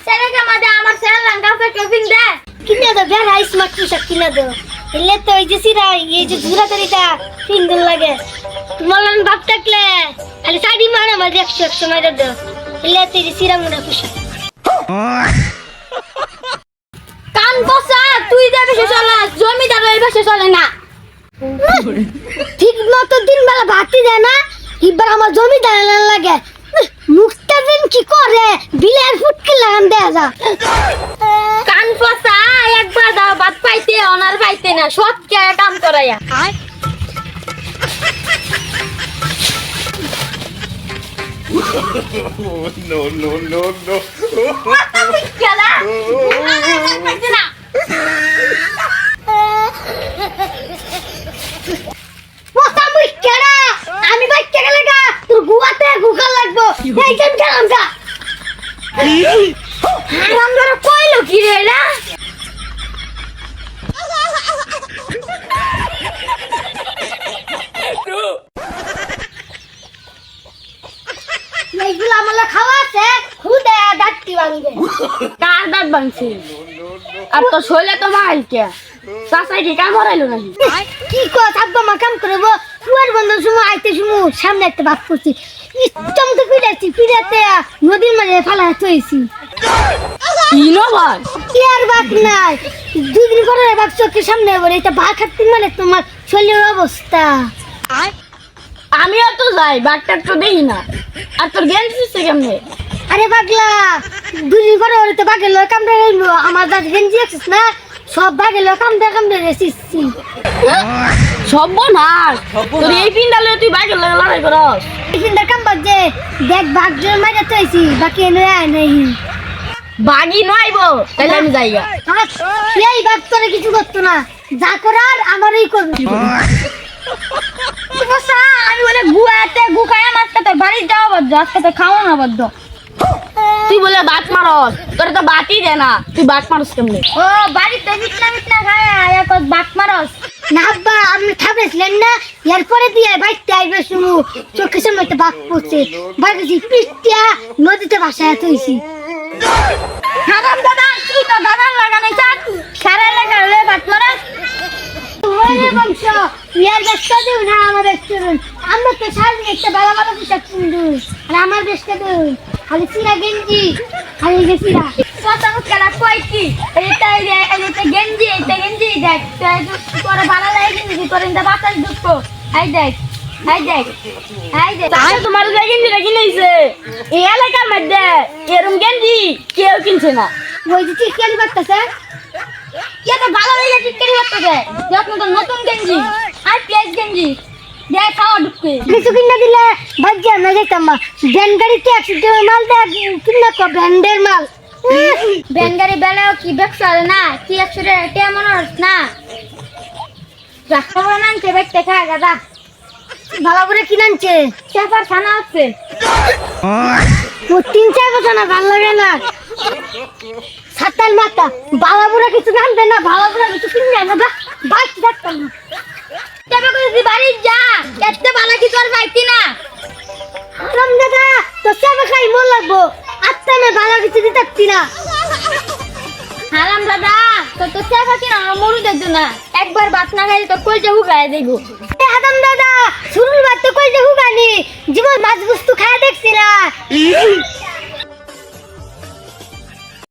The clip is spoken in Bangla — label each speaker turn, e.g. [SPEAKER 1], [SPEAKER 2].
[SPEAKER 1] ছেলেকে মাঝে আমার ছেলে লাঙ্গাতে কেবিন দে
[SPEAKER 2] কিনে দাও বের আইস মাছ পোশাক কিনে দাও এলে তো এই যে সিরা এই যে জুরা তরিটা সুন্দর লাগে তোমার লান বাপ থাকলে খালি শাড়ি মারা মাঝে 100 মারা দাও এলে তো এই যে সিরা মুড়া পোশাক
[SPEAKER 1] কান বসা তুই যাবে সে চলা জমিদার হইবে সে চলে না
[SPEAKER 2] ঠিক মতো দিন বেলা ভাতি দেয় না এবার আমার জমিদার লাগে মুখটা দিন কি করে বিলের ফুটকে লাগান দেয়া যা
[SPEAKER 1] কান বসা একবার দাও বাদ পাইতে অনার পাইতে না সৎ কে কাম করায়া
[SPEAKER 3] No, no, no, no.
[SPEAKER 1] গেলা পাইতে না
[SPEAKER 2] পোতা মুই কেডা আমি বাইকে গেলে গা তোর গুয়াতে গুগল লাগবো এই গেম খেলাম যা
[SPEAKER 1] হারাম ধরে কইলো কি রে না
[SPEAKER 2] এইগুলো আমালা খাওয়া আছে খুদে ডাক্তি ভাঙবে
[SPEAKER 1] কার দাঁত ভাঙছি আর তো শৈলে তো ভাই কে চাচাই কি কাম হরাইলো নাকি
[SPEAKER 2] কি কো থাকবো মা কাম করবো ফুয়ার বন্ধ সময় আইতে সময় সামনে একটা বাস করছি ইচ্ছম তো ফিরাতে নদীর মাঝে ফালা থইছি
[SPEAKER 1] ইনো ভাই
[SPEAKER 2] কি আর বাক নাই দুদিন পরে বাক চোখের সামনে বলে এটা ভা খাচ্ছি মানে তোমার শরীরের অবস্থা
[SPEAKER 1] আমিও তো যাই বাঘটা তো দেখি না আর তোর জ্ঞান দিচ্ছে কেমনে
[SPEAKER 2] আরে পাগলা দুদিন পরে ওরে তো বাঘের লয় কামড়ে রইলো আমার দাঁত গেঞ্জি আছিস না সব বাঘের লয় কামড়ে রেসিসছি
[SPEAKER 1] সব নাশ তোর এই পিন্ডালে তুই বাঘের লগে লড়াই করস
[SPEAKER 2] টিফিনটা কাম বাজে দেখ বাঘ জোর মাইরা তৈছি বাকি এনে আয় নাই
[SPEAKER 1] বাঘই নইবো তাহলে আমি যাইগা
[SPEAKER 2] এই বাঘ তোরে কিছু করতো না যা করার আমারই করবি
[SPEAKER 1] বসা আমি বলে গুয়াতে গুকায়া মাছটা তোর বাড়ি যাওয়া বদ্ধ আজকে তো খাওয়া না বদ্ধ তুই বলে বাট মারস তোর তো বাটি দে না তুই বাট মারস কেমনে ও বাড়িতে মিটনা খায় এক বাট মারস
[SPEAKER 2] না আব্বা আপনি খাবেছিলেন না এরপরে দিয়ে বাইতে আইবে শুনু চোখের সামনে একটা বাঘ পড়ছে বাঘেছি পিষ্টিয়া নদীতে ভাসায় থইছি
[SPEAKER 1] হারাম দাদা তুই তো দাদা লাগানো চাক সারা লাগা রে বাট মারস
[SPEAKER 2] ওরে বংশ ইয়ার ব্যস্ত দিও না আমার ব্যস্ত দিন আমরা তো সারি একটা ভালো ভালো পোশাক কিনবো আর আমার ব্যস্ত দিন খালি চিরা গেঞ্জি খালি গেছিরা
[SPEAKER 1] কথা মুখলা কই কি এটা গেঞ্জি দেখ তোর ভালো লাগে কিন্তু তোর ইন্দা বাতাস দুটো আই দেখ তাহলে তোমার গেঞ্জি রেখে নিয়েছে এই এলাকার মধ্যে এরম গেঞ্জি কেউ কিনছে না
[SPEAKER 2] ওই যে চিকেন করতেছে
[SPEAKER 1] কে তো ভালো লাগে টিকেরি করতেছে যখন তো নতুন গেঞ্জি আর প্লেস গেঞ্জি দেখ খাওয়া ঢুকবে
[SPEAKER 2] কিছু কিনা দিলে বাজ্যা না যেতাম মা ভ্যান গাড়িতে অ্যাক্সিডেন্ট মাল দেয় কিনা তো ব্র্যান্ডের মাল
[SPEAKER 1] ব্যাঙ্গারি বেলাও কি বেকসাল না কি একসাথে এটা মনে হচ্ছে না রাখবো না আনছে বেকতে খা গাদা
[SPEAKER 2] ভালো করে কিনানছে
[SPEAKER 1] চেপার ছানা হচ্ছে
[SPEAKER 2] ও 3-4 বছর না ভালো লাগে না সাতাল মাতা বালাবুরা কিছু জানবে না বালাবুরা কিছু কিনবে না বাইক থাকতাম না
[SPEAKER 1] চেপা করে তুই বাড়ি যা এতে ভালো কি তোর পাইতি না
[SPEAKER 2] আরাম দাদা তো সব খাই মন লাগবো আত্মা না ভালো কিছু দিতে পারতি না
[SPEAKER 1] হারাম দাদা তো চেপা কিনা মরু দেখতো না একবার ভাত না খাইলে তো কই যে হুগায় দেখো
[SPEAKER 2] আদম দাদা শুরুর বাদ তো কই যে হুগানি জীবন মাছ বস্তু খায় দেখছি না